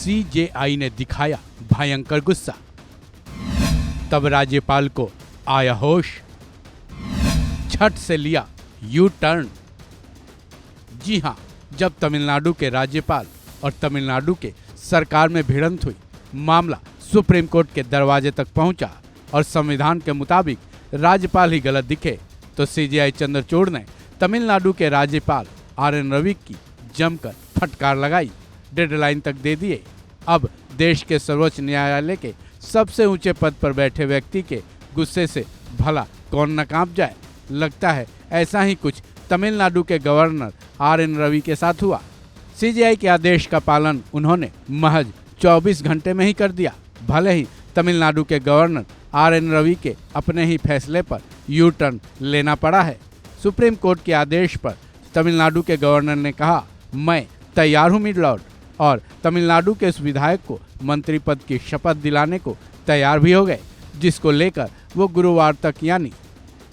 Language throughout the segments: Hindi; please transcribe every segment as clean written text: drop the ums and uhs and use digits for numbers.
सीजेआई ने दिखाया भयंकर गुस्सा, तब राज्यपाल को आया होश, झट से लिया यू टर्न। जी हां, जब तमिलनाडु के राज्यपाल और तमिलनाडु के सरकार में भिड़ंत हुई, मामला सुप्रीम कोर्ट के दरवाजे तक पहुंचा और संविधान के मुताबिक राज्यपाल ही गलत दिखे तो सीजेआई चंद्रचूड़ ने तमिलनाडु के राज्यपाल आर.एन. रवि की जमकर फटकार लगाई, डेडलाइन तक दे दिए। अब देश के सर्वोच्च न्यायालय के सबसे ऊंचे पद पर बैठे व्यक्ति के गुस्से से भला कौन न कांप जाए। लगता है ऐसा ही कुछ तमिलनाडु के गवर्नर आर.एन. रवि के साथ हुआ। सीजेआई के आदेश का पालन उन्होंने महज 24 घंटे में ही कर दिया। भले ही तमिलनाडु के गवर्नर आर.एन. रवि के अपने ही फैसले पर यू टर्न लेना पड़ा है। सुप्रीम कोर्ट के आदेश पर तमिलनाडु के गवर्नर ने कहा, मैं तैयार हूं मिड लॉर्ड, और तमिलनाडु के उस विधायक को मंत्री पद की शपथ दिलाने को तैयार भी हो गए, जिसको लेकर वो गुरुवार तक यानी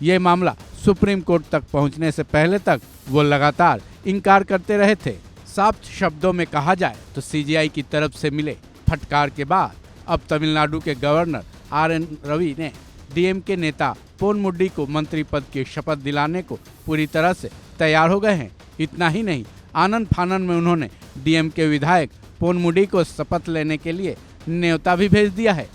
ये मामला सुप्रीम कोर्ट तक पहुंचने से पहले तक वो लगातार इनकार करते रहे थे। साफ शब्दों में कहा जाए तो सीजेआई की तरफ से मिले फटकार के बाद अब तमिलनाडु के गवर्नर आर.एन. रवि ने डीएमके नेता पोनमुडी को मंत्री पद की शपथ दिलाने को पूरी तरह से तैयार हो गए हैं। इतना ही नहीं, आनन फानन में उन्होंने डीएमके विधायक पोनमुडी को शपथ लेने के लिए न्योता भी भेज दिया है,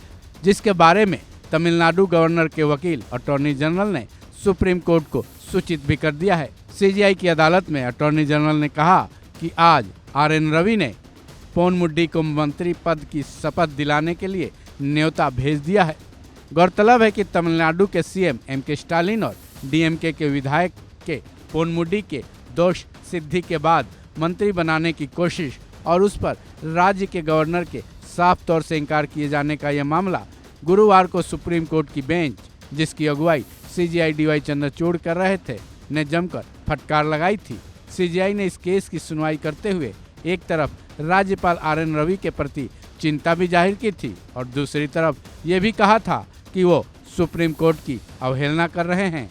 जिसके बारे में तमिलनाडु गवर्नर के वकील अटॉर्नी जनरल ने सुप्रीम कोर्ट को सूचित भी कर दिया है। सीजेआई की अदालत में अटॉर्नी जनरल ने कहा कि आज आर.एन. रवि ने पोनमुडी को मंत्री पद की शपथ दिलाने के लिए न्योता भेज दिया है। गौरतलब है कि तमिलनाडु के सीएम एम.के. स्टालिन और डीएमके के विधायक के पोनमुडी के दोष सिद्धि के बाद मंत्री बनाने की कोशिश और उस पर राज्य के गवर्नर के साफ तौर से इनकार किए जाने का यह मामला गुरुवार को सुप्रीम कोर्ट की बेंच, जिसकी अगुवाई सीजेआई डी.वाई. चंद्रचूड़ कर रहे थे, ने जमकर फटकार लगाई थी। सीजेआई ने इस केस की सुनवाई करते हुए एक तरफ राज्यपाल आर.एन. रवि के प्रति चिंता भी जाहिर की थी और दूसरी तरफ ये भी कहा था कि वो सुप्रीम कोर्ट की अवहेलना कर रहे हैं।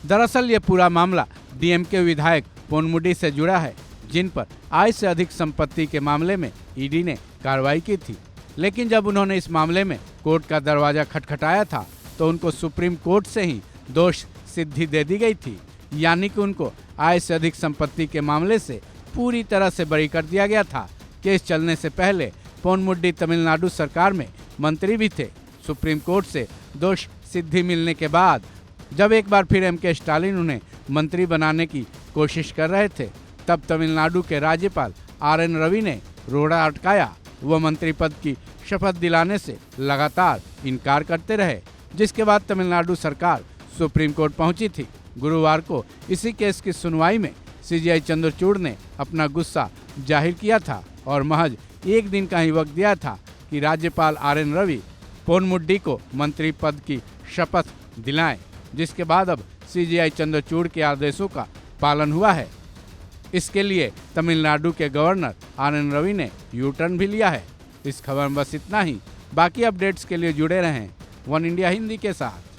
दरअसल ये पूरा मामला डीएमके विधायक पोनमुडी से जुड़ा है, जिन पर आय से अधिक संपत्ति के मामले में ईडी ने कार्रवाई की थी। लेकिन जब उन्होंने इस मामले में कोर्ट का दरवाजा खटखटाया था तो उनको सुप्रीम कोर्ट से ही दोष सिद्धि दे दी गई थी, यानी कि उनको आय से अधिक संपत्ति के मामले से पूरी तरह से बरी कर दिया गया था। केस चलने से पहले पोनमुडी तमिलनाडु सरकार में मंत्री भी थे। सुप्रीम कोर्ट से दोष सिद्धि मिलने के बाद जब एक बार फिर एम.के. स्टालिन उन्हें मंत्री बनाने की कोशिश कर रहे थे, तब तमिलनाडु के राज्यपाल आर.एन. रवि ने रोड़ा अटकाया। वह मंत्री पद की शपथ दिलाने से लगातार इनकार करते रहे, जिसके बाद तमिलनाडु सरकार सुप्रीम कोर्ट पहुंची थी। गुरुवार को इसी केस की सुनवाई में सीजेआई चंद्रचूड़ ने अपना गुस्सा जाहिर किया था और महज एक दिन का ही वक्त दिया था कि राज्यपाल आर.एन. रवि पोनमुडी को मंत्री पद की शपथ दिलाएं, जिसके बाद अब सीजेआई चंद्रचूड़ के आदेशों का पालन हुआ है। इसके लिए तमिलनाडु के गवर्नर आर.एन. रवि ने यू टर्न भी लिया है। इस खबर में बस इतना ही। बाकी अपडेट्स के लिए जुड़े रहें वन इंडिया हिंदी के साथ।